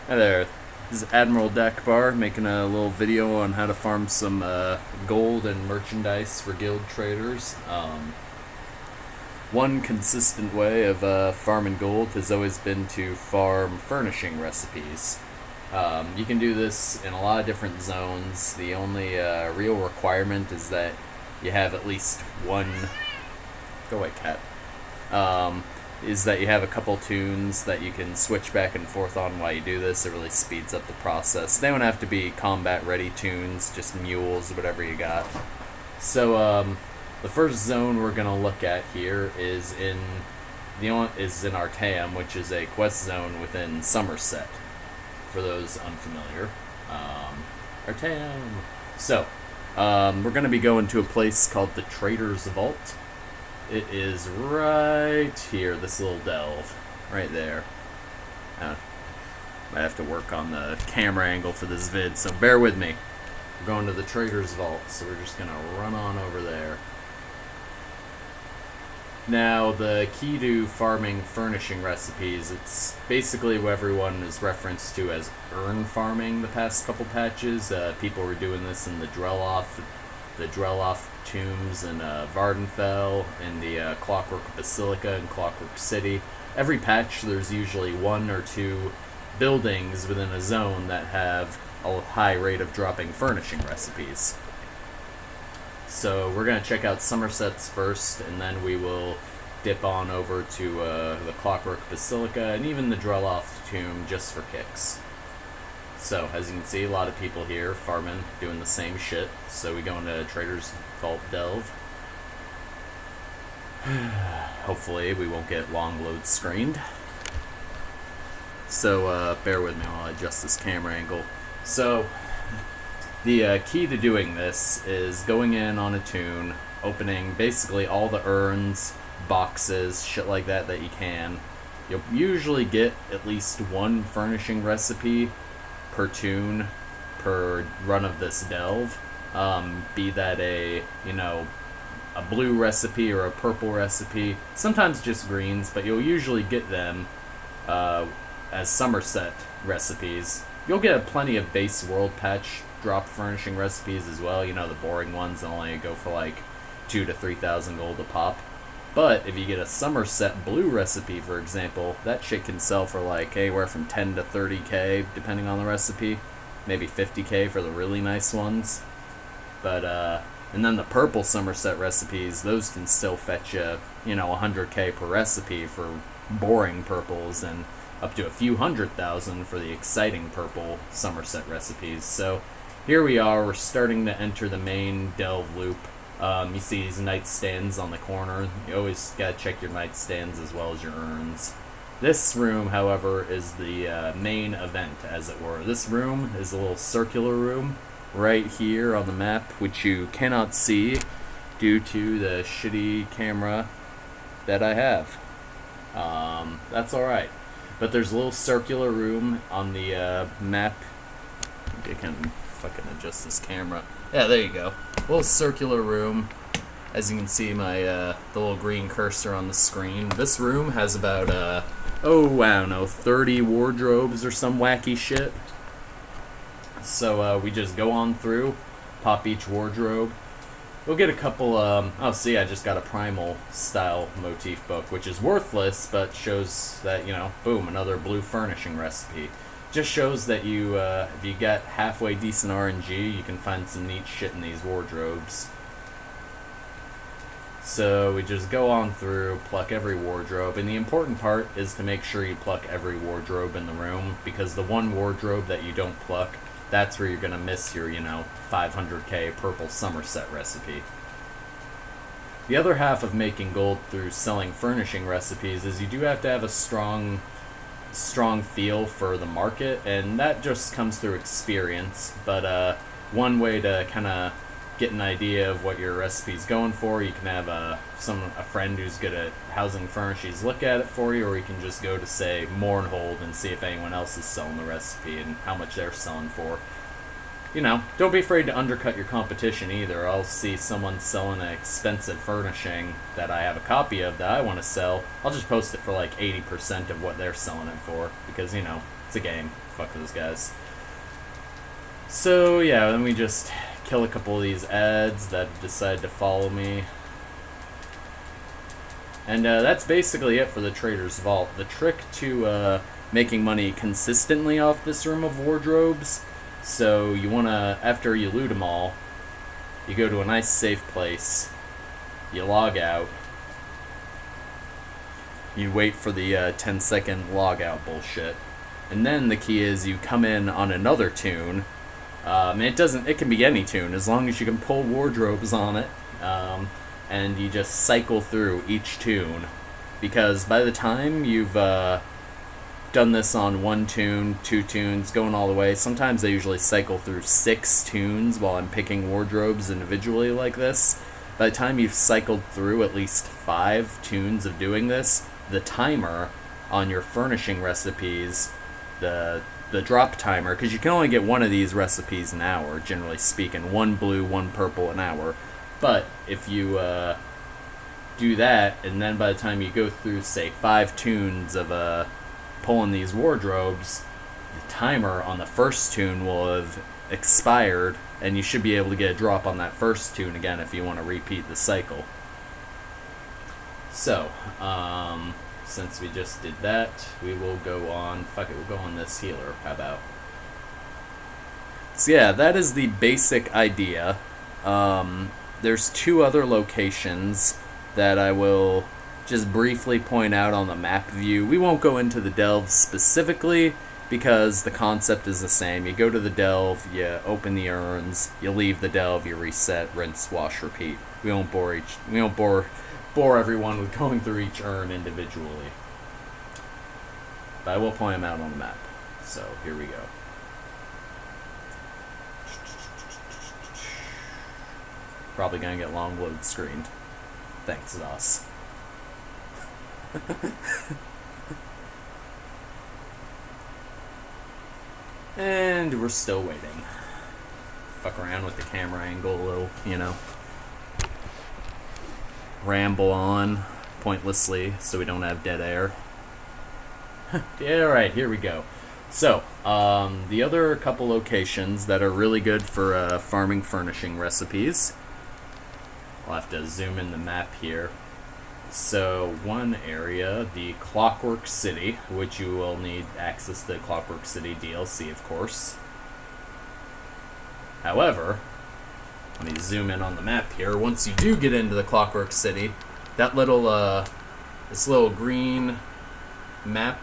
Hi there, this is Admiral Dakbar making a little video on how to farm some gold and merchandise for guild traders. One consistent way of farming gold has always been to farm furnishing recipes. You can do this in a lot of different zones. The only real requirement is that you have at least one. Go away, cat. Is that you have a couple tunes that you can switch back and forth on while you do this. It really speeds up the process. They don't have to be combat ready tunes, just mules, whatever you got. So the first zone we're gonna look at here is in Artaeum, which is a quest zone within Somerset. For those unfamiliar, Artaeum. So we're gonna be going to a place called the Trader's Vault. It is right here, this little delve, right there. Might have to work on the camera angle for this vid, so bear with me. We're going to the Trader's Vault, so we're just gonna run on over there. Now, the key to farming furnishing recipes, it's basically what everyone is referenced to as urn farming the past couple patches. People were doing this in the Drelloff tombs in Vardenfell, in the Clockwork Basilica in Clockwork City. Every patch there's usually one or two buildings within a zone that have a high rate of dropping furnishing recipes. So we're going to check out Somerset's first, and then we will dip on over to the Clockwork Basilica and even the Drelloff tomb just for kicks. So, as you can see, a lot of people here farming, doing the same shit. So we go into Trader's Vault Delve. Hopefully we won't get long load screened. So bear with me while I adjust this camera angle. So the key to doing this is going in on a tune, opening basically all the urns, boxes, shit like that you can. You'll usually get at least one furnishing recipe per tune per run of this delve, be that a blue recipe or a purple recipe, sometimes just greens, but you'll usually get them as Somerset recipes. You'll get plenty of base world patch drop furnishing recipes as well, the boring ones that only go for like 2,000 to 3,000 gold a pop. But if you get a Somerset blue recipe, for example, that shit can sell for like anywhere from 10 to 30k, depending on the recipe. Maybe 50k for the really nice ones. But, and then the purple Somerset recipes, those can still fetch you, 100k per recipe for boring purples, and up to a few 100,000 for the exciting purple Somerset recipes. So here we are, we're starting to enter the main delve loop. You see these nightstands on the corner. You always gotta check your nightstands as well as your urns. This room, however, is the main event, as it were. This room is a little circular room right here on the map, which you cannot see due to the shitty camera that I have. That's alright. But there's a little circular room on the map. I can fucking adjust this camera. Yeah, there you go. A little circular room. As you can see, my the little green cursor on the screen. This room has about I don't know, 30 wardrobes or some wacky shit. So we just go on through, pop each wardrobe. We'll get a couple. Oh, see, I just got a primal style motif book, which is worthless, but shows that boom, another blue furnishing recipe. Just shows that if you get halfway decent RNG, you can find some neat shit in these wardrobes. So we just go on through, pluck every wardrobe, and the important part is to make sure you pluck every wardrobe in the room, because the one wardrobe that you don't pluck, that's where you're gonna miss your, 500k purple Somerset recipe. The other half of making gold through selling furnishing recipes is you do have to have a strong feel for the market, and that just comes through experience. But one way to kind of get an idea of what your recipe's going for, you can have a friend who's good at housing furnishings look at it for you, or you can just go to, say, Mournhold and see if anyone else is selling the recipe and how much they're selling for. you know, don't be afraid to undercut your competition either. I'll see someone selling an expensive furnishing that I have a copy of that I want to sell. I'll just post it for like 80% of what they're selling it for, because, you know, it's a game. Fuck those guys. So, yeah, then we just kill a couple of these ads that decide to follow me. And that's basically it for the Trader's Vault. The trick to making money consistently off this room of wardrobes, so you want to, after you loot them all, you go to a nice safe place, you log out, you wait for the 10-second logout bullshit, and then the key is you come in on another tune. It can be any tune as long as you can pull wardrobes on it, and you just cycle through each tune, because by the time you've done this on 1 tune, 2 tunes, going all the way, sometimes I usually cycle through 6 tunes while I'm picking wardrobes individually like this. By the time you've cycled through at least 5 tunes of doing this, the timer on your furnishing recipes, the drop timer, because you can only get 1 of these recipes an hour, generally speaking, 1 blue, 1 purple an hour. But if you do that, and then by the time you go through, say, 5 tunes of pulling these wardrobes, the timer on the first tune will have expired, and you should be able to get a drop on that first tune again if you want to repeat the cycle. So, since we just did that, we will go on, fuck it, we'll go on this healer, how about? So yeah, that is the basic idea. There's 2 other locations that I will just briefly point out on the map view. We won't go into the delve specifically because the concept is the same. You go to the delve, you open the urns, you leave the delve, you reset, rinse, wash, repeat. We won't bore everyone with going through each urn individually. But I will point them out on the map. So here we go. Probably gonna get long load screened. Thanks, Zoss. And we're still waiting. Fuck around with the camera angle a little, you know. Ramble on pointlessly so we don't have dead air. Yeah, alright, here we go. So, the other couple locations that are really good for farming furnishing recipes. I'll have to zoom in the map here. So, one area, the Clockwork City, which you will need access to the Clockwork City DLC, of course. However, let me zoom in on the map here. Once you do get into the Clockwork City, that little, this little green map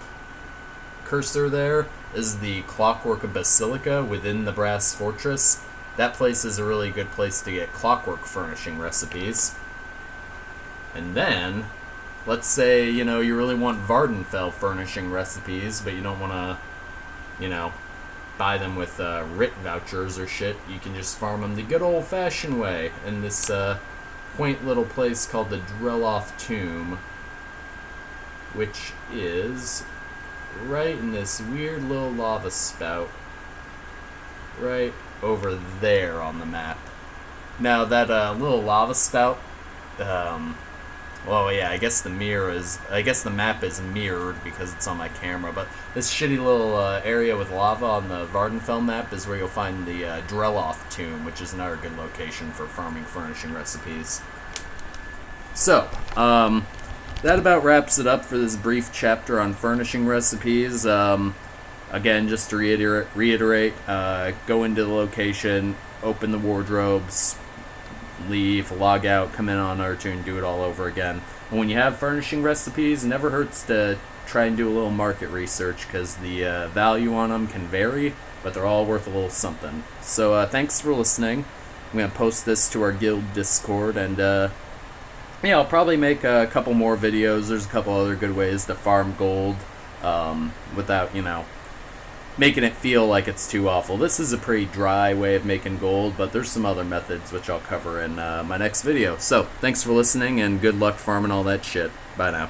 cursor there is the Clockwork Basilica within the Brass Fortress. That place is a really good place to get clockwork furnishing recipes. And then, let's say, you know, you really want Vardenfell furnishing recipes, but you don't want to, you know, buy them with writ vouchers or shit. You can just farm them the good old-fashioned way in this quaint little place called the Dreloff Tomb, which is right in this weird little lava spout right over there on the map. Now, that little lava spout, well, yeah, I guess the map is mirrored because it's on my camera, but this shitty little area with lava on the Vardenfell map is where you'll find the Dreloff Tomb, which is another good location for farming furnishing recipes. So, that about wraps it up for this brief chapter on furnishing recipes. Again, just to reiterate, go into the location, open the wardrobes, leave, log out, come in on R2 and do it all over again. And when you have furnishing recipes, it never hurts to try and do a little market research, because the value on them can vary, but they're all worth a little something. So thanks for listening. I'm going to post this to our guild Discord, and yeah, I'll probably make a couple more videos. There's a couple other good ways to farm gold without, you know, making it feel like it's too awful. This is a pretty dry way of making gold, but there's some other methods which I'll cover in my next video. So, thanks for listening, and good luck farming all that shit. Bye now.